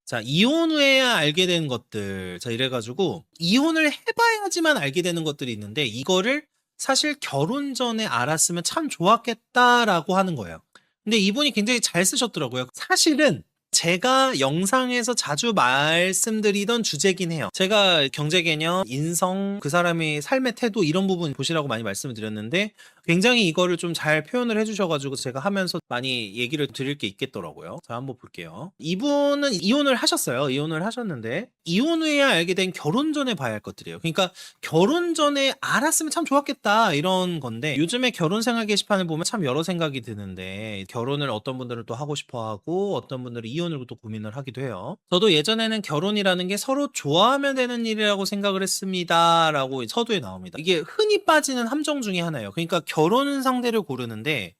자, 이혼 후에야 알게 된 것들. 자, 이래가지고, 이혼을 해봐야지만 알게 되는 것들이 있는데, 이거를 사실 결혼 전에 알았으면 참 좋았겠다라고 하는 거예요. 근데 이분이 굉장히 잘 쓰셨더라고요. 사실은 제가 영상에서 자주 말씀드리던 주제긴 해요. 제가 경제 개념, 인성, 그 사람의 삶의 태도 이런 부분 보시라고 많이 말씀을 드렸는데 굉장히 이거를 좀 잘 표현을 해주셔가지고 제가 하면서 많이 얘기를 드릴 게 있겠더라고요. 자, 한번 볼게요. 이분은 이혼을 하셨어요. 이혼을 하셨는데 이혼 후에야 알게 된 결혼 전에 봐야 할 것들이에요. 그러니까 결혼 전에 알았으면 참 좋았겠다 이런 건데 요즘에 결혼 생활 게시판을 보면 참 여러 생각이 드는데 결혼을 어떤 분들은 또 하고 싶어 하고 어떤 분들은 이혼을 또 고민을 하기도 해요. 저도 예전에는 결혼이라는 게 서로 좋아하면 되는 일이라고 생각을 했습니다 라고 서두에 나옵니다. 이게 흔히 빠지는 함정 중에 하나예요. 그러니까 결혼 상대를 고르는데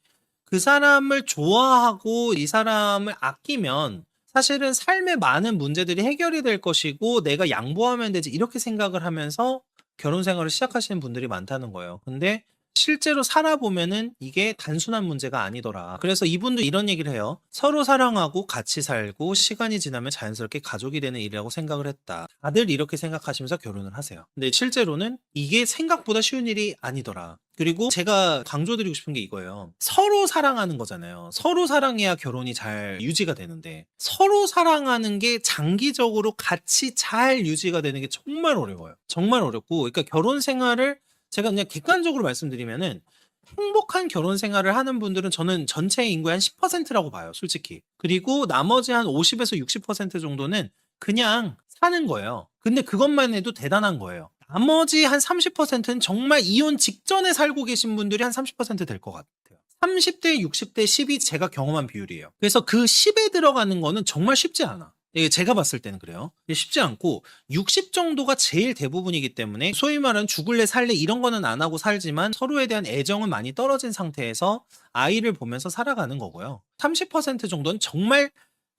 그 사람을 좋아하고 이 사람을 아끼면 사실은 삶의 많은 문제들이 해결이 될 것이고 내가 양보하면 되지 이렇게 생각을 하면서 결혼 생활을 시작하시는 분들이 많다는 거예요. 근데 실제로 살아보면은 이게 단순한 문제가 아니더라. 그래서 이분도 이런 얘기를 해요. 서로 사랑하고 같이 살고 시간이 지나면 자연스럽게 가족이 되는 일이라고 생각을 했다. 다들 이렇게 생각하시면서 결혼을 하세요. 근데 실제로는 이게 생각보다 쉬운 일이 아니더라. 그리고 제가 강조드리고 싶은 게 이거예요. 서로 사랑하는 거잖아요. 서로 사랑해야 결혼이 잘 유지가 되는데 서로 사랑하는 게 장기적으로 같이 잘 유지가 되는 게 정말 어려워요. 정말 어렵고 그러니까 결혼 생활을 제가 그냥 객관적으로 말씀드리면은 행복한 결혼 생활을 하는 분들은 저는 전체 인구의 한 10%라고 봐요, 솔직히. 그리고 나머지 한 50에서 60% 정도는 그냥 사는 거예요. 근데 그것만 해도 대단한 거예요. 나머지 한 30%는 정말 이혼 직전에 살고 계신 분들이 한 30%될 것 같아요. 30대, 60대, 10이 제가 경험한 비율이에요. 그래서 그 10에 들어가는 거는 정말 쉽지 않아. 이게 제가 봤을 때는 그래요. 쉽지 않고 60 정도가 제일 대부분이기 때문에 소위 말하는 죽을래 살래 이런 거는 안 하고 살지만 서로에 대한 애정은 많이 떨어진 상태에서 아이를 보면서 살아가는 거고요. 30% 정도는 정말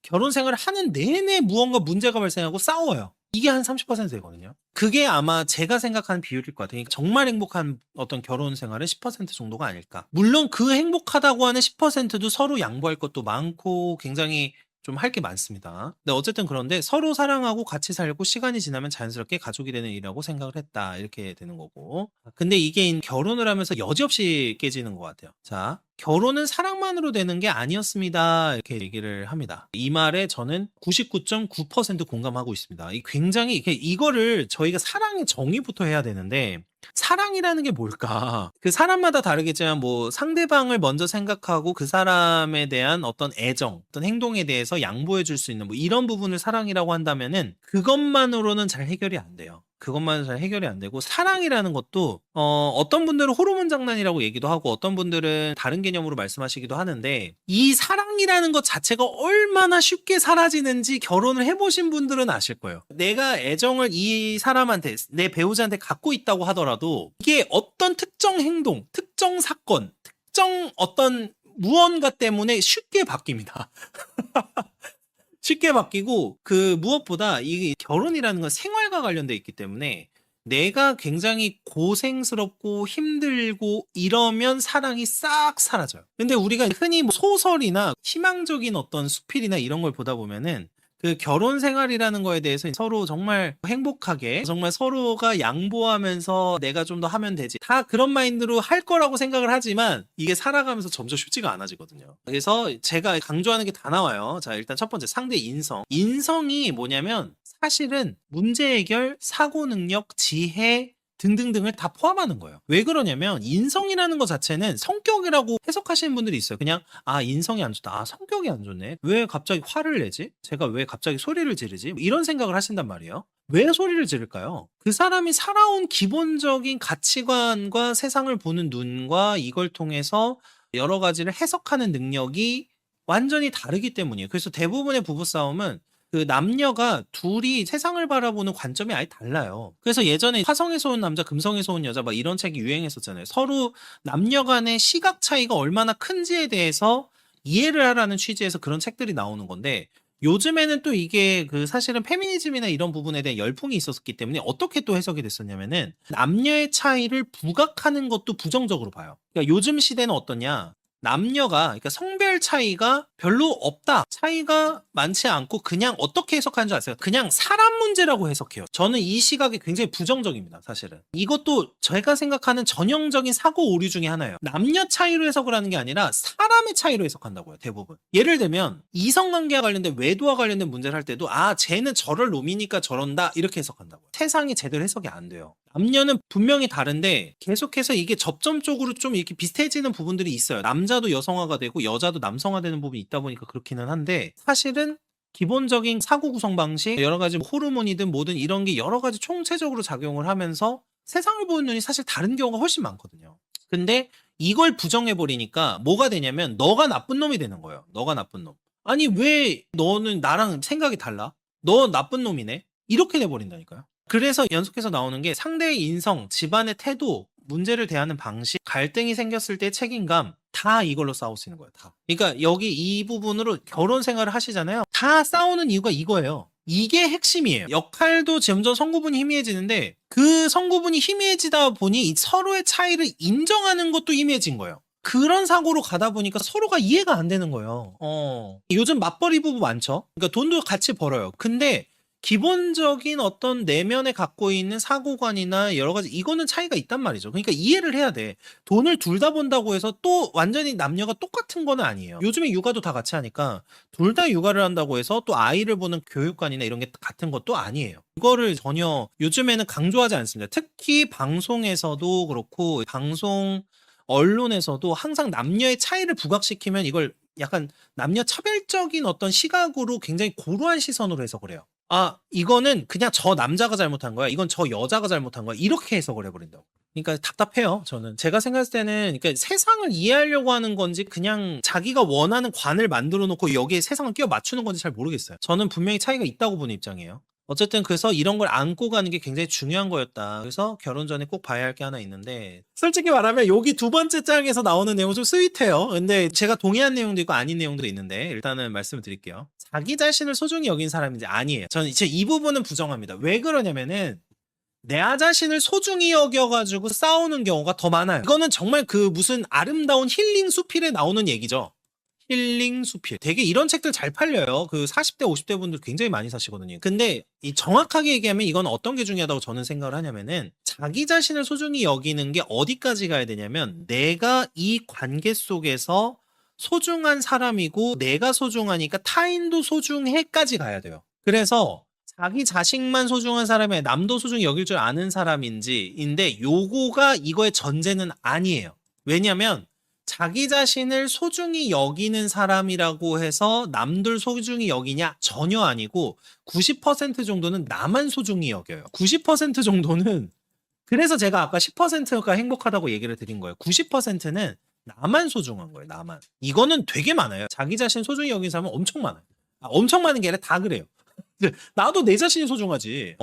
결혼 생활을 하는 내내 무언가 문제가 발생하고 싸워요. 이게 한 30% 되거든요. 그게 아마 제가 생각하는 비율일 것 같아요. 정말 행복한 어떤 결혼 생활은 10% 정도가 아닐까. 물론 그 행복하다고 하는 10%도 서로 양보할 것도 많고 굉장히 좀 할 게 많습니다. 근데 어쨌든 그런데 서로 사랑하고 같이 살고 시간이 지나면 자연스럽게 가족이 되는 일이라고 생각을 했다. 이렇게 되는 거고. 근데 이게 결혼을 하면서 여지없이 깨지는 것 같아요. 자, 결혼은 사랑만으로 되는 게 아니었습니다. 이렇게 얘기를 합니다. 이 말에 저는 99.9% 공감하고 있습니다. 굉장히 이거를 저희가 사랑의 정의부터 해야 되는데 사랑이라는 게 뭘까? 그 사람마다 다르겠지만 뭐 상대방을 먼저 생각하고 그 사람에 대한 어떤 애정, 어떤 행동에 대해서 양보해 줄 수 있는 뭐 이런 부분을 사랑이라고 한다면은 그것만으로는 잘 해결이 안 돼요. 그것만은 잘 해결이 안 되고 사랑이라는 것도 어떤 분들은 호르몬 장난이라고 얘기도 하고 어떤 분들은 다른 개념으로 말씀하시기도 하는데 이 사랑이라는 것 자체가 얼마나 쉽게 사라지는지 결혼을 해보신 분들은 아실 거예요. 내가 애정을 이 사람한테 내 배우자한테 갖고 있다고 하더라도 이게 어떤 특정 행동, 특정 사건, 특정 어떤 무언가 때문에 쉽게 바뀝니다. 쉽게 바뀌고 그 무엇보다 이 결혼이라는 건 생활과 관련돼 있기 때문에 내가 굉장히 고생스럽고 힘들고 이러면 사랑이 싹 사라져요. 근데 우리가 흔히 뭐 소설이나 희망적인 어떤 수필이나 이런 걸 보다 보면은 그 결혼 생활이라는 거에 대해서 서로 정말 행복하게 정말 서로가 양보하면서 내가 좀 더 하면 되지 다 그런 마인드로 할 거라고 생각을 하지만 이게 살아가면서 점점 쉽지가 않아지거든요. 그래서 제가 강조하는 게 다 나와요. 자, 일단 첫 번째 상대 인성. 인성이 뭐냐면 사실은 문제 해결, 사고 능력, 지혜 등등등을 다 포함하는 거예요. 왜 그러냐면 인성이라는 것 자체는 성격이라고 해석하시는 분들이 있어요. 그냥 인성이 안 좋다. 성격이 안 좋네. 왜 갑자기 화를 내지? 제가 왜 갑자기 소리를 지르지? 이런 생각을 하신단 말이에요. 왜 소리를 지를까요? 그 사람이 살아온 기본적인 가치관과 세상을 보는 눈과 이걸 통해서 여러 가지를 해석하는 능력이 완전히 다르기 때문이에요. 그래서 대부분의 부부싸움은 그 남녀가 둘이 세상을 바라보는 관점이 아예 달라요. 그래서 예전에 화성에서 온 남자, 금성에서 온 여자 막 이런 책이 유행했었잖아요. 서로 남녀 간의 시각 차이가 얼마나 큰지에 대해서 이해를 하라는 취지에서 그런 책들이 나오는 건데 요즘에는 또 이게 그 사실은 페미니즘이나 이런 부분에 대한 열풍이 있었기 때문에 어떻게 또 해석이 됐었냐면은 남녀의 차이를 부각하는 것도 부정적으로 봐요. 그러니까 요즘 시대는 어떠냐? 남녀가 그러니까 성별 차이가 별로 없다. 차이가 많지 않고 그냥 어떻게 해석하는 줄 아세요? 그냥 사람 문제라고 해석해요. 저는 이 시각이 굉장히 부정적입니다. 사실은. 이것도 제가 생각하는 전형적인 사고 오류 중에 하나예요. 남녀 차이로 해석을 하는 게 아니라 사람의 차이로 해석한다고요. 대부분. 예를 들면 이성관계와 관련된 외도와 관련된 문제를 할 때도 쟤는 저럴 놈이니까 저런다 이렇게 해석한다고요. 세상이 제대로 해석이 안 돼요. 남녀는 분명히 다른데 계속해서 이게 접점적으로 좀 이렇게 비슷해지는 부분들이 있어요. 남자도 여성화가 되고 여자도 남성화되는 부분이 있다 보니까 그렇기는 한데 사실은 기본적인 사고 구성 방식, 여러 가지 호르몬이든 뭐든 이런 게 여러 가지 총체적으로 작용을 하면서 세상을 보는 눈이 사실 다른 경우가 훨씬 많거든요. 근데 이걸 부정해버리니까 뭐가 되냐면 너가 나쁜 놈이 되는 거예요. 너가 나쁜 놈. 아니 왜 너는 나랑 생각이 달라? 너 나쁜 놈이네? 이렇게 돼버린다니까요. 그래서 연속해서 나오는 게 상대의 인성, 집안의 태도, 문제를 대하는 방식, 갈등이 생겼을 때 책임감 다 이걸로 싸우시는 거예요. 다. 그러니까 여기 이 부분으로 결혼 생활을 하시잖아요. 다 싸우는 이유가 이거예요. 이게 핵심이에요. 역할도 점점 성구분이 희미해지는데 그 성구분이 희미해지다 보니 서로의 차이를 인정하는 것도 희미해진 거예요. 그런 사고로 가다 보니까 서로가 이해가 안 되는 거예요. 요즘 맞벌이 부부 많죠? 그러니까 돈도 같이 벌어요. 근데 기본적인 어떤 내면에 갖고 있는 사고관이나 여러 가지 이거는 차이가 있단 말이죠. 그러니까 이해를 해야 돼. 돈을 둘 다 번다고 해서 또 완전히 남녀가 똑같은 건 아니에요. 요즘에 육아도 다 같이 하니까 둘 다 육아를 한다고 해서 또 아이를 보는 교육관이나 이런 게 같은 것도 아니에요. 이거를 전혀 요즘에는 강조하지 않습니다. 특히 방송에서도 그렇고 방송 언론에서도 항상 남녀의 차이를 부각시키면 이걸 약간 남녀 차별적인 어떤 시각으로 굉장히 고루한 시선으로 해석을 해요. 이거는 그냥 저 남자가 잘못한 거야. 이건 저 여자가 잘못한 거야. 이렇게 해석을 해버린다고. 그러니까 답답해요, 저는. 제가 생각했을 때는, 그러니까 세상을 이해하려고 하는 건지, 그냥 자기가 원하는 관을 만들어 놓고 여기에 세상을 끼워 맞추는 건지 잘 모르겠어요. 저는 분명히 차이가 있다고 보는 입장이에요. 어쨌든 그래서 이런 걸 안고 가는 게 굉장히 중요한 거였다. 그래서 결혼 전에 꼭 봐야 할 게 하나 있는데 솔직히 말하면 여기 두 번째 장에서 나오는 내용은 좀 스윗해요. 근데 제가 동의한 내용도 있고 아닌 내용도 있는데 일단은 말씀을 드릴게요. 자기 자신을 소중히 여긴 사람인지 아니에요. 저는 이제 이 부분은 부정합니다. 왜 그러냐면은 내 자신을 소중히 여겨가지고 싸우는 경우가 더 많아요. 이거는 정말 그 무슨 아름다운 힐링 수필에 나오는 얘기죠. 힐링 수필. 되게 이런 책들 잘 팔려요. 그 40대, 50대 분들 굉장히 많이 사시거든요. 근데 이 정확하게 얘기하면 이건 어떤 게 중요하다고 저는 생각을 하냐면은 자기 자신을 소중히 여기는 게 어디까지 가야 되냐면 내가 이 관계 속에서 소중한 사람이고 내가 소중하니까 타인도 소중해까지 가야 돼요. 그래서 자기 자식만 소중한 사람이 아니라 남도 소중히 여길 줄 아는 사람인지인데 요거가 이거의 전제는 아니에요. 왜냐면 자기 자신을 소중히 여기는 사람이라고 해서 남들 소중히 여기냐? 전혀 아니고 90% 정도는 나만 소중히 여겨요. 90% 정도는 그래서 제가 아까 10%가 행복하다고 얘기를 드린 거예요. 90%는 나만 소중한 거예요. 나만. 이거는 되게 많아요. 자기 자신 소중히 여기는 사람은 엄청 많아요. 엄청 많은 게 아니라 다 그래요. 나도 내 자신이 소중하지.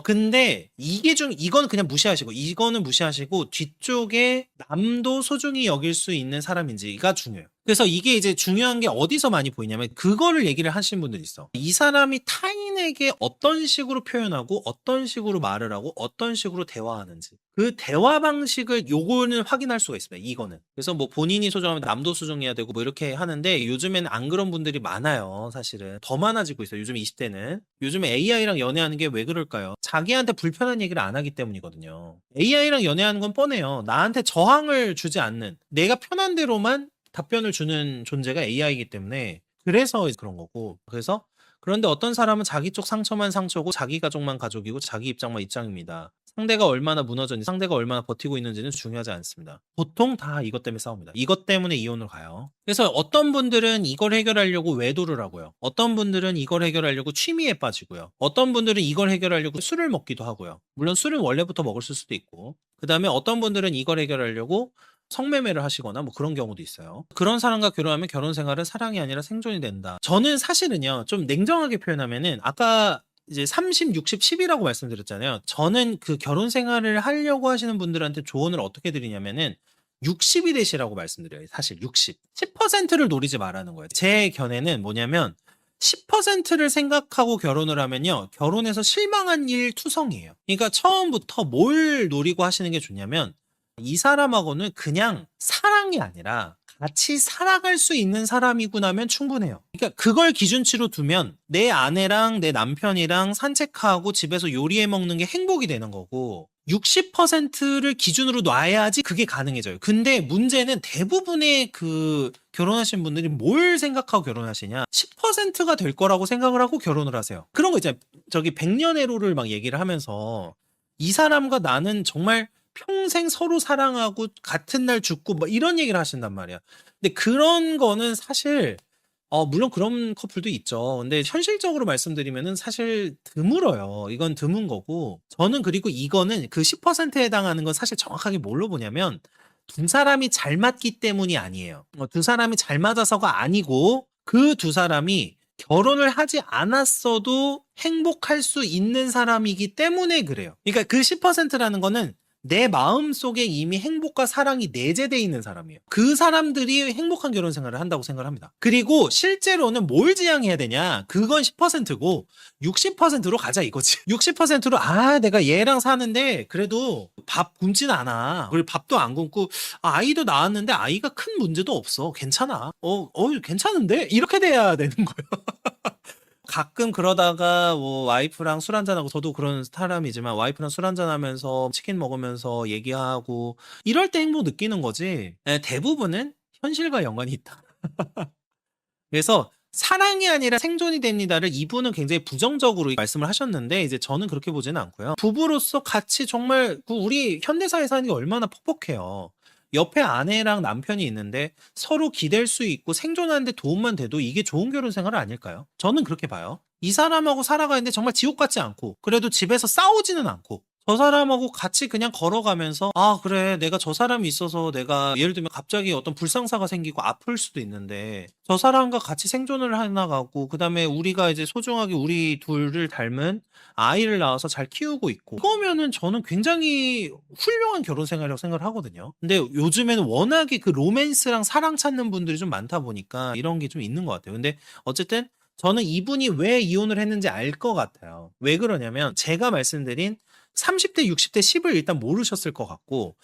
근데 이건 그냥 무시하시고, 이거는 무시하시고, 뒤쪽에 남도 소중히 여길 수 있는 사람인지가 중요해요. 그래서 이게 이제 중요한 게 어디서 많이 보이냐면, 그거를 얘기를 하시는 분들이 있어. 이 사람이 타인에게 어떤 식으로 표현하고, 어떤 식으로 말을 하고, 어떤 식으로 대화하는지. 그 대화 방식을 요거는 확인할 수가 있습니다. 이거는. 그래서 뭐 본인이 소중하면 남도 소중해야 되고 뭐 이렇게 하는데 요즘에는 안 그런 분들이 많아요. 사실은. 더 많아지고 있어요. 요즘 20대는. 요즘에 AI랑 연애하는 게 왜 그럴까요? 자기한테 불편한 얘기를 안 하기 때문이거든요. AI랑 연애하는 건 뻔해요. 나한테 저항을 주지 않는, 내가 편한 대로만 답변을 주는 존재가 AI이기 때문에 그래서 그런 거고. 그래서 그런데 어떤 사람은 자기 쪽 상처만 상처고 자기 가족만 가족이고 자기 입장만 입장입니다. 상대가 얼마나 무너졌는지, 상대가 얼마나 버티고 있는지는 중요하지 않습니다. 보통 다 이것 때문에 싸웁니다. 이것 때문에 이혼을 가요. 그래서 어떤 분들은 이걸 해결하려고 외도를 하고요. 어떤 분들은 이걸 해결하려고 취미에 빠지고요. 어떤 분들은 이걸 해결하려고 술을 먹기도 하고요. 물론 술은 원래부터 먹을 수도 있고. 그 다음에 어떤 분들은 이걸 해결하려고 성매매를 하시거나 뭐 그런 경우도 있어요. 그런 사람과 결혼하면 결혼 생활은 사랑이 아니라 생존이 된다. 저는 사실은요, 좀 냉정하게 표현하면은 아까 이제 30, 60, 10이라고 말씀드렸잖아요. 저는 그 결혼 생활을 하려고 하시는 분들한테 조언을 어떻게 드리냐면은 60이 되시라고 말씀드려요. 사실 60. 10%를 노리지 말라는 거예요. 제 견해는 뭐냐면 10%를 생각하고 결혼을 하면요, 결혼해서 실망한 일 투성이에요. 그러니까 처음부터 뭘 노리고 하시는 게 좋냐면 이 사람하고는 그냥 사랑이 아니라 같이 살아갈 수 있는 사람이구나면 충분해요. 그러니까 그걸 기준치로 두면 내 아내랑 내 남편이랑 산책하고 집에서 요리해 먹는 게 행복이 되는 거고 60%를 기준으로 놔야지 그게 가능해져요. 근데 문제는 대부분의 그 결혼하신 분들이 뭘 생각하고 결혼하시냐? 10%가 될 거라고 생각을 하고 결혼을 하세요. 그런 거 있잖아요. 저기 백년해로를 막 얘기를 하면서 이 사람과 나는 정말 평생 서로 사랑하고 같은 날 죽고 뭐 이런 얘기를 하신단 말이야. 근데 그런 거는 사실 물론 그런 커플도 있죠. 근데 현실적으로 말씀드리면은 사실 드물어요. 이건 드문 거고 저는 그리고 이거는 그 10%에 해당하는 건 사실 정확하게 뭘로 보냐면 두 사람이 잘 맞기 때문이 아니에요. 두 사람이 잘 맞아서가 아니고 그 두 사람이 결혼을 하지 않았어도 행복할 수 있는 사람이기 때문에 그래요. 그러니까 그 10%라는 거는 내 마음속에 이미 행복과 사랑이 내재돼 있는 사람이에요. 그 사람들이 행복한 결혼 생활을 한다고 생각을 합니다. 그리고 실제로는 뭘 지향해야 되냐? 그건 10%고 60%로 가자 이거지. 60%로 내가 얘랑 사는데 그래도 밥 굶진 않아. 그리고 밥도 안 굶고 아이도 낳았는데 아이가 큰 문제도 없어. 괜찮아. 괜찮은데? 이렇게 돼야 되는 거예요. 가끔 그러다가 뭐 와이프랑 술 한잔하고 저도 그런 사람이지만 와이프랑 술 한잔하면서 치킨 먹으면서 얘기하고 이럴 때 행복 느끼는 거지. 대부분은 현실과 연관이 있다. 그래서 사랑이 아니라 생존이 됩니다를 이분은 굉장히 부정적으로 말씀을 하셨는데 이제 저는 그렇게 보지는 않고요. 부부로서 같이 정말 우리 현대사회 사는 게 얼마나 퍽퍽해요. 옆에 아내랑 남편이 있는데 서로 기댈 수 있고 생존하는데 도움만 돼도 이게 좋은 결혼 생활 아닐까요? 저는 그렇게 봐요. 이 사람하고 살아가는데 정말 지옥 같지 않고 그래도 집에서 싸우지는 않고 저 사람하고 같이 그냥 걸어가면서 그래 내가 저 사람이 있어서 내가 예를 들면 갑자기 어떤 불상사가 생기고 아플 수도 있는데 저 사람과 같이 생존을 해나가고 그다음에 우리가 이제 소중하게 우리 둘을 닮은 아이를 낳아서 잘 키우고 있고 그거면은 저는 굉장히 훌륭한 결혼 생활이라고 생각을 하거든요. 근데 요즘에는 워낙에 그 로맨스랑 사랑 찾는 분들이 좀 많다 보니까 이런 게 좀 있는 것 같아요. 근데 어쨌든 저는 이분이 왜 이혼을 했는지 알 것 같아요. 왜 그러냐면 제가 말씀드린 30대, 60대, 10을 일단 모르셨을 것 같고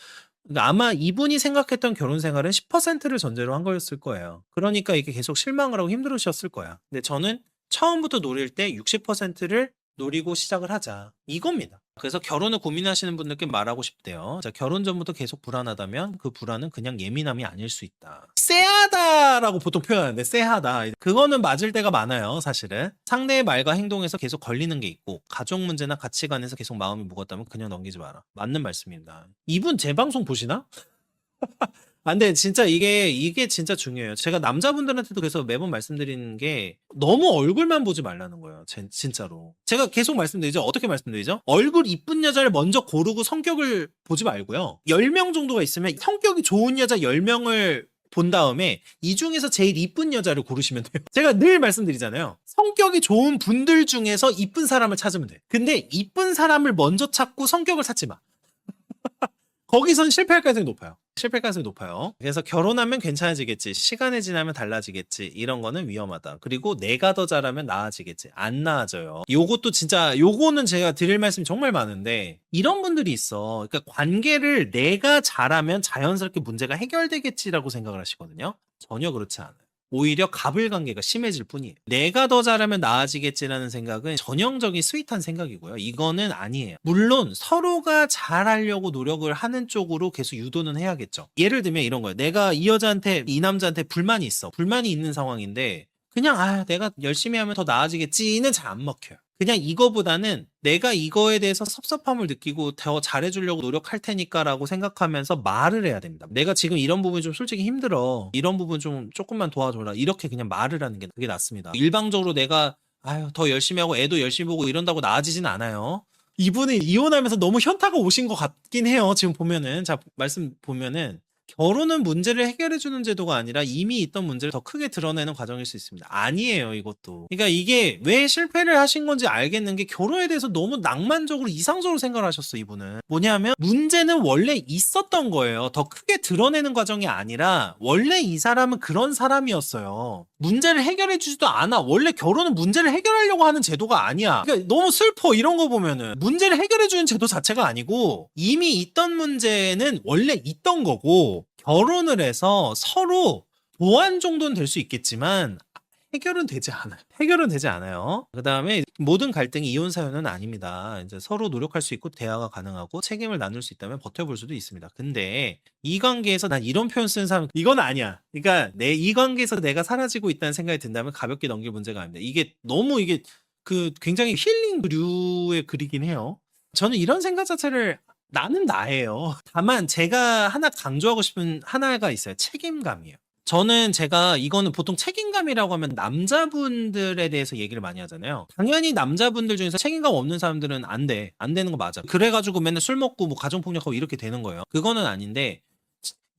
아마 이분이 생각했던 결혼 생활은 10%를 전제로 한 거였을 거예요. 그러니까 이게 계속 실망을 하고 힘들으셨을 거야. 근데 저는 처음부터 노릴 때 60%를 노리고 시작을 하자. 이겁니다. 그래서 결혼을 고민하시는 분들께 말하고 싶대요. 자, 결혼 전부터 계속 불안하다면 그 불안은 그냥 예민함이 아닐 수 있다. 쎄하다라고 보통 표현하는데 쎄하다. 그거는 맞을 때가 많아요, 사실은. 상대의 말과 행동에서 계속 걸리는 게 있고 가족 문제나 가치관에서 계속 마음이 무겁다면 그냥 넘기지 마라. 맞는 말씀입니다. 이분 제 방송 보시나? 근데 진짜 이게 진짜 중요해요. 제가 남자분들한테도 그래서 매번 말씀드리는 게 너무 얼굴만 보지 말라는 거예요. 진짜로. 제가 계속 말씀드리죠. 어떻게 말씀드리죠? 얼굴 이쁜 여자를 먼저 고르고 성격을 보지 말고요. 10명 정도가 있으면 성격이 좋은 여자 10명을 본 다음에 이 중에서 제일 이쁜 여자를 고르시면 돼요. 제가 늘 말씀드리잖아요. 성격이 좋은 분들 중에서 이쁜 사람을 찾으면 돼. 근데 이쁜 사람을 먼저 찾고 성격을 찾지 마. 거기선 실패할 가능성이 높아요. 실패할 가능성이 높아요. 그래서 결혼하면 괜찮아지겠지. 시간이 지나면 달라지겠지. 이런 거는 위험하다. 그리고 내가 더 잘하면 나아지겠지. 안 나아져요. 요것도 진짜 요거는 제가 드릴 말씀이 정말 많은데 이런 분들이 있어. 그러니까 관계를 내가 잘하면 자연스럽게 문제가 해결되겠지라고 생각을 하시거든요. 전혀 그렇지 않아요. 오히려 가불관계가 심해질 뿐이에요. 내가 더 잘하면 나아지겠지라는 생각은 전형적인 스윗한 생각이고요. 이거는 아니에요. 물론 서로가 잘하려고 노력을 하는 쪽으로 계속 유도는 해야겠죠. 예를 들면 이런 거예요. 내가 이 여자한테 이 남자한테 불만이 있어. 불만이 있는 상황인데 그냥 내가 열심히 하면 더 나아지겠지는 잘 안 먹혀요. 그냥 이거보다는 내가 이거에 대해서 섭섭함을 느끼고 더 잘해주려고 노력할 테니까라고 생각하면서 말을 해야 됩니다. 내가 지금 이런 부분이 좀 솔직히 힘들어. 이런 부분 좀 조금만 도와줘라. 이렇게 그냥 말을 하는 게 그게 낫습니다. 일방적으로 내가 더 열심히 하고 애도 열심히 보고 이런다고 나아지진 않아요. 이분이 이혼하면서 너무 현타가 오신 것 같긴 해요. 지금 보면은 말씀 보면은 결혼은 문제를 해결해 주는 제도가 아니라 이미 있던 문제를 더 크게 드러내는 과정일 수 있습니다. 아니에요, 이것도. 그러니까 이게 왜 실패를 하신 건지 알겠는 게 결혼에 대해서 너무 낭만적으로 이상적으로 생각을 하셨어, 이분은. 뭐냐면 문제는 원래 있었던 거예요. 더 크게 드러내는 과정이 아니라 원래 이 사람은 그런 사람이었어요. 문제를 해결해 주지도 않아. 원래 결혼은 문제를 해결하려고 하는 제도가 아니야. 그러니까 너무 슬퍼, 이런 거 보면은. 문제를 해결해 주는 제도 자체가 아니고 이미 있던 문제는 원래 있던 거고, 결혼을 해서 서로 보완 정도는 될 수 있겠지만 해결은 되지 않아요. 해결은 되지 않아요. 그 다음에 모든 갈등이 이혼 사유는 아닙니다. 이제 서로 노력할 수 있고 대화가 가능하고 책임을 나눌 수 있다면 버텨볼 수도 있습니다. 근데 이 관계에서 난 이런 표현 쓰는 사람, 이건 아니야. 그러니까 이 관계에서 내가 사라지고 있다는 생각이 든다면 가볍게 넘길 문제가 아닙니다. 이게 너무 굉장히 힐링류의 글이긴 해요. 저는 이런 생각 자체를, 나는 나예요. 다만 제가 하나 강조하고 싶은 하나가 있어요. 책임감이에요. 제가 이거는 보통 책임감이라고 하면 남자분들에 대해서 얘기를 많이 하잖아요. 당연히 남자분들 중에서 책임감 없는 사람들은 안 돼. 안 되는 거 맞아. 그래가지고 맨날 술 먹고 뭐 가정폭력하고 이렇게 되는 거예요. 그거는 아닌데,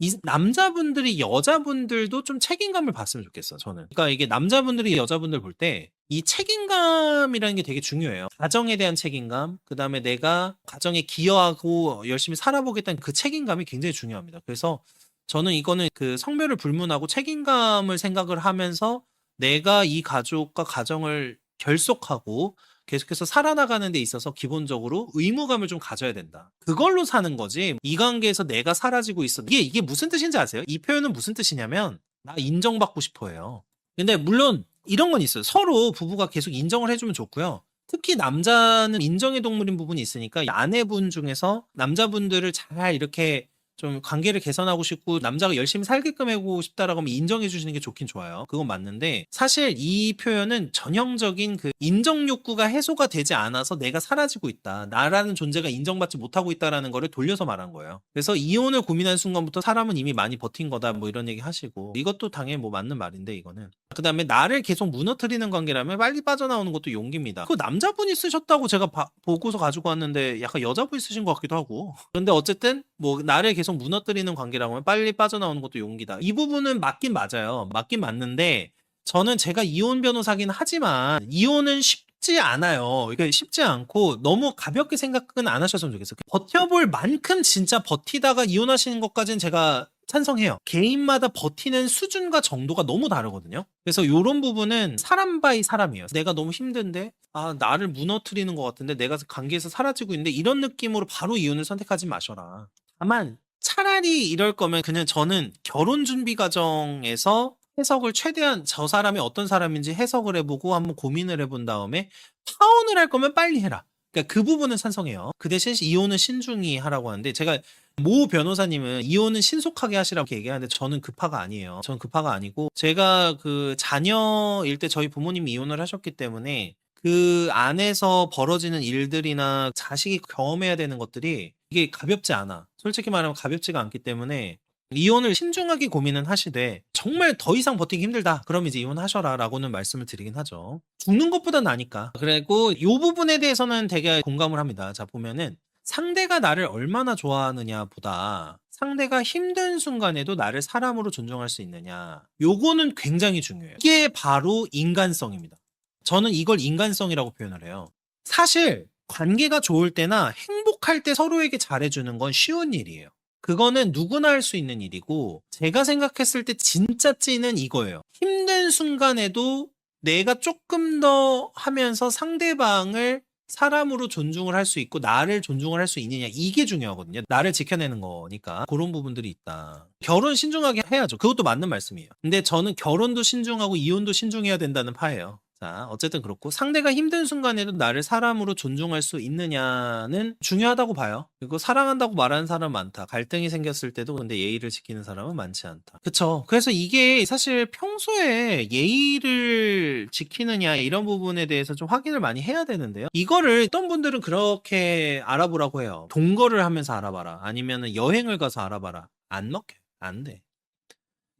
이 남자분들이 여자분들도 좀 책임감을 봤으면 좋겠어, 저는. 그러니까 이게 남자분들이 여자분들 볼 때 이 책임감이라는 게 되게 중요해요. 가정에 대한 책임감, 그 다음에 내가 가정에 기여하고 열심히 살아보겠다는 그 책임감이 굉장히 중요합니다. 그래서 저는 이거는 그 성별을 불문하고 책임감을 생각을 하면서 내가 이 가족과 가정을 결속하고 계속해서 살아나가는 데 있어서 기본적으로 의무감을 좀 가져야 된다. 그걸로 사는 거지. 이 관계에서 내가 사라지고 있어. 이게 무슨 뜻인지 아세요? 이 표현은 무슨 뜻이냐면 나 인정받고 싶어해요. 근데 물론 이런 건 있어요. 서로 부부가 계속 인정을 해주면 좋고요. 특히 남자는 인정의 동물인 부분이 있으니까 아내분 중에서 남자분들을 잘 이렇게 좀 관계를 개선하고 싶고 남자가 열심히 살게끔 해보고 싶다라고 하면 인정해 주시는 게 좋긴 좋아요. 그건 맞는데 사실 이 표현은 전형적인 그 인정 욕구가 해소가 되지 않아서 내가 사라지고 있다. 나라는 존재가 인정받지 못하고 있다라는 거를 돌려서 말한 거예요. 그래서 이혼을 고민한 순간부터 사람은 이미 많이 버틴 거다 뭐 이런 얘기 하시고, 이것도 당연히 뭐 맞는 말인데 이거는. 그 다음에 나를 계속 무너뜨리는 관계라면 빨리 빠져나오는 것도 용기입니다. 그거 남자분이 쓰셨다고 제가 보고서 가지고 왔는데 약간 여자분이 쓰신 것 같기도 하고. 근데 어쨌든 뭐 나를 계속 무너뜨리는 관계라고 하면 빨리 빠져나오는 것도 용기다. 이 부분은 맞긴 맞아요. 맞긴 맞는데 저는 제가 이혼 변호사긴 하지만 이혼은 쉽지 않아요. 그러니까 쉽지 않고 너무 가볍게 생각은 안 하셨으면 좋겠어요. 버텨볼 만큼 진짜 버티다가 이혼하시는 것까지는 제가 찬성해요. 개인마다 버티는 수준과 정도가 너무 다르거든요. 그래서 이런 부분은 사람 바이 사람이에요. 내가 너무 힘든데 나를 무너뜨리는 것 같은데 내가 관계에서 사라지고 있는데 이런 느낌으로 바로 이혼을 선택하지 마셔라. 다만 차라리 이럴 거면 그냥 저는 결혼 준비 과정에서 해석을 최대한 저 사람이 어떤 사람인지 해석을 해보고 한번 고민을 해본 다음에 파혼을 할 거면 빨리 해라. 그러니까 그 부분은 찬성해요. 그 대신 이혼은 신중히 하라고 하는데, 제가 모 변호사님은 이혼은 신속하게 하시라고 얘기하는데 저는 급파가 아니에요. 저는 급파가 아니고 제가 그 자녀일 때 저희 부모님이 이혼을 하셨기 때문에 그 안에서 벌어지는 일들이나 자식이 경험해야 되는 것들이 이게 가볍지 않아. 솔직히 말하면 가볍지가 않기 때문에 이혼을 신중하게 고민은 하시되 정말 더 이상 버티기 힘들다. 그럼 이제 이혼하셔라 라고는 말씀을 드리긴 하죠. 죽는 것보다 나니까. 그리고 이 부분에 대해서는 되게 공감을 합니다. 자, 보면은 상대가 나를 얼마나 좋아하느냐 보다 상대가 힘든 순간에도 나를 사람으로 존중할 수 있느냐, 요거는 굉장히 중요해요. 이게 바로 인간성입니다. 저는 이걸 인간성이라고 표현을 해요. 사실 관계가 좋을 때나 행복할 때 서로에게 잘해주는 건 쉬운 일이에요. 그거는 누구나 할 수 있는 일이고, 제가 생각했을 때 진짜 찐은 이거예요. 힘든 순간에도 내가 조금 더 하면서 상대방을 사람으로 존중을 할 수 있고 나를 존중을 할 수 있느냐, 이게 중요하거든요. 나를 지켜내는 거니까. 그런 부분들이 있다. 결혼 신중하게 해야죠. 그것도 맞는 말씀이에요. 근데 저는 결혼도 신중하고 이혼도 신중해야 된다는 파예요. 자, 어쨌든 그렇고 상대가 힘든 순간에도 나를 사람으로 존중할 수 있느냐는 중요하다고 봐요. 그리고 사랑한다고 말하는 사람 많다. 갈등이 생겼을 때도 근데 예의를 지키는 사람은 많지 않다. 그쵸? 그래서 이게 사실 평소에 예의를 지키느냐 이런 부분에 대해서 좀 확인을 많이 해야 되는데요. 이거를 어떤 분들은 그렇게 알아보라고 해요. 동거를 하면서 알아봐라. 아니면 여행을 가서 알아봐라. 안 먹혀. 안 돼.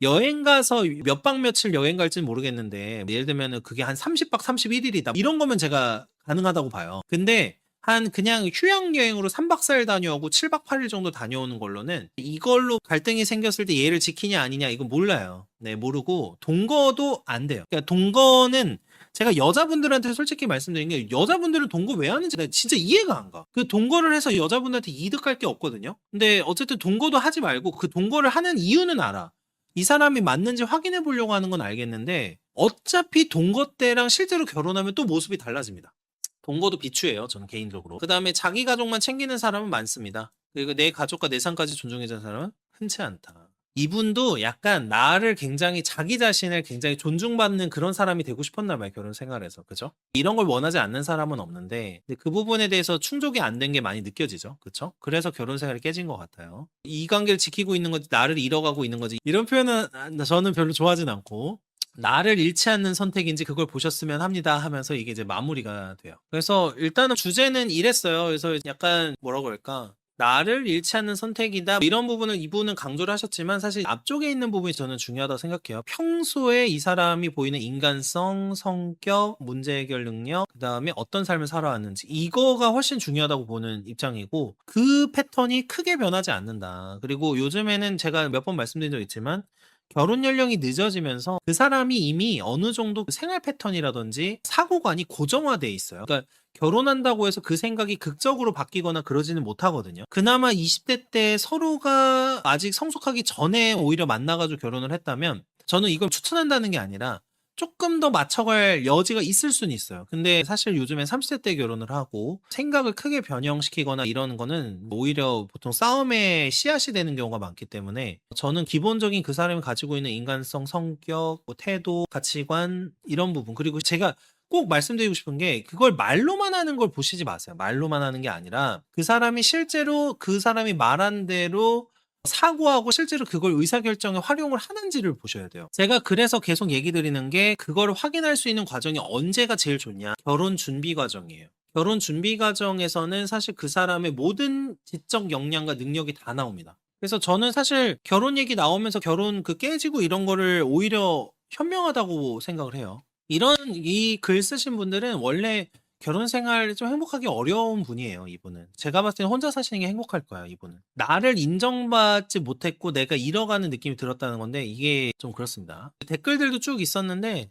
여행 가서 몇 박 며칠 여행 갈지는 모르겠는데 예를 들면은 그게 한 30박 31일이다. 이런 거면 제가 가능하다고 봐요. 근데 한 그냥 휴양여행으로 3박 4일 다녀오고 7박 8일 정도 다녀오는 걸로는 이걸로 갈등이 생겼을 때 얘를 지키냐 아니냐 이건 몰라요. 네, 모르고 동거도 안 돼요. 그러니까 동거는 제가 여자분들한테 솔직히 말씀드린 게 여자분들은 동거 왜 하는지 나 진짜 이해가 안 가. 그 동거를 해서 여자분한테 이득할 게 없거든요. 근데 어쨌든 동거도 하지 말고 그 동거를 하는 이유는 알아. 이 사람이 맞는지 확인해 보려고 하는 건 알겠는데 어차피 동거 때랑 실제로 결혼하면 또 모습이 달라집니다. 동거도 비추해요, 저는 개인적으로. 그 다음에 자기 가족만 챙기는 사람은 많습니다. 그리고 내 가족과 내 삶까지 존중해주는 사람은 흔치 않다. 이분도 약간 나를 굉장히 자기 자신을 굉장히 존중받는 그런 사람이 되고 싶었나 봐요, 결혼 생활에서. 그죠? 이런 걸 원하지 않는 사람은 없는데 근데 그 부분에 대해서 충족이 안 된 게 많이 느껴지죠. 그쵸? 그래서 결혼 생활이 깨진 것 같아요. 이 관계를 지키고 있는 거지 나를 잃어가고 있는 거지 이런 표현은 저는 별로 좋아하진 않고 나를 잃지 않는 선택인지 그걸 보셨으면 합니다 하면서 이게 이제 마무리가 돼요. 그래서 일단은 주제는 이랬어요. 그래서 약간 뭐라고 할까? 나를 잃지 않는 선택이다. 이런 부분을 이분은 강조를 하셨지만 사실 앞쪽에 있는 부분이 저는 중요하다고 생각해요. 평소에 이 사람이 보이는 인간성, 성격, 문제 해결 능력, 그 다음에 어떤 삶을 살아왔는지 이거가 훨씬 중요하다고 보는 입장이고 그 패턴이 크게 변하지 않는다. 그리고 요즘에는 제가 몇 번 말씀드린 적 있지만 결혼 연령이 늦어지면서 그 사람이 이미 어느 정도 그 생활 패턴이라든지 사고관이 고정화돼 있어요. 그러니까 결혼한다고 해서 그 생각이 극적으로 바뀌거나 그러지는 못하거든요. 그나마 20대 때 서로가 아직 성숙하기 전에 오히려 만나가지고 결혼을 했다면 저는 이걸 추천한다는 게 아니라 조금 더 맞춰갈 여지가 있을 수는 있어요. 근데 사실 요즘엔 30대 때 결혼을 하고 생각을 크게 변형시키거나 이러는 거는 오히려 보통 싸움의 씨앗이 되는 경우가 많기 때문에 저는 기본적인 그 사람이 가지고 있는 인간성, 성격, 뭐 태도, 가치관 이런 부분 그리고 제가 꼭 말씀드리고 싶은 게 그걸 말로만 하는 걸 보시지 마세요. 말로만 하는 게 아니라 그 사람이 실제로 그 사람이 말한 대로 사고하고 실제로 그걸 의사결정에 활용을 하는지를 보셔야 돼요. 제가 그래서 계속 얘기 드리는 게 그거를 확인할 수 있는 과정이 언제가 제일 좋냐? 결혼 준비 과정이에요. 결혼 준비 과정에서는 사실 그 사람의 모든 지적 역량과 능력이 다 나옵니다. 그래서 저는 사실 결혼 얘기 나오면서 결혼 그 깨지고 이런 거를 오히려 현명하다고 생각을 해요. 이런 이 글 쓰신 분들은 원래 결혼 생활 좀 행복하기 어려운 분이에요, 이분은. 제가 봤을 때는 혼자 사시는 게 행복할 거야, 이분은. 나를 인정받지 못했고 내가 잃어가는 느낌이 들었다는 건데 이게 좀 그렇습니다. 댓글들도 쭉 있었는데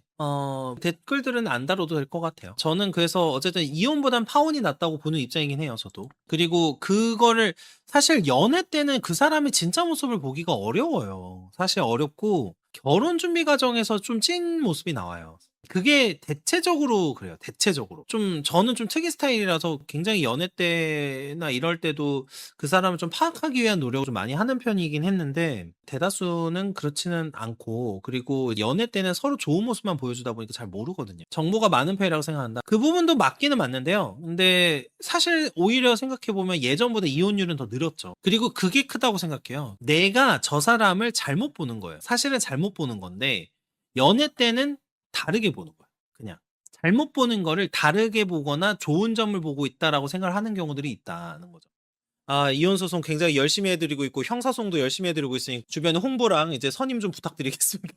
댓글들은 안 다뤄도 될 것 같아요. 저는 그래서 어쨌든 이혼보단 파혼이 낫다고 보는 입장이긴 해요, 저도. 그리고 그거를 사실 연애 때는 그 사람의 진짜 모습을 보기가 어려워요. 사실 어렵고 결혼 준비 과정에서 좀 찐 모습이 나와요. 그게 대체적으로 그래요. 대체적으로. 좀 저는 좀 특이 스타일이라서 굉장히 연애 때나 이럴 때도 그 사람을 좀 파악하기 위한 노력을 좀 많이 하는 편이긴 했는데 대다수는 그렇지는 않고 그리고 연애 때는 서로 좋은 모습만 보여주다 보니까 잘 모르거든요. 정보가 많은 편이라고 생각한다. 그 부분도 맞기는 맞는데요. 근데 사실 오히려 생각해보면 예전보다 이혼율은 더 늘었죠. 그리고 그게 크다고 생각해요. 내가 저 사람을 잘못 보는 거예요. 사실은 잘못 보는 건데 연애 때는 다르게 보는 거야. 그냥 잘못 보는 거를 다르게 보거나 좋은 점을 보고 있다라고 생각을 하는 경우들이 있다는 거죠. 이혼 소송 굉장히 열심히 해드리고 있고 형사소송도 열심히 해드리고 있으니 주변에 홍보랑 이제 선임 좀 부탁드리겠습니다.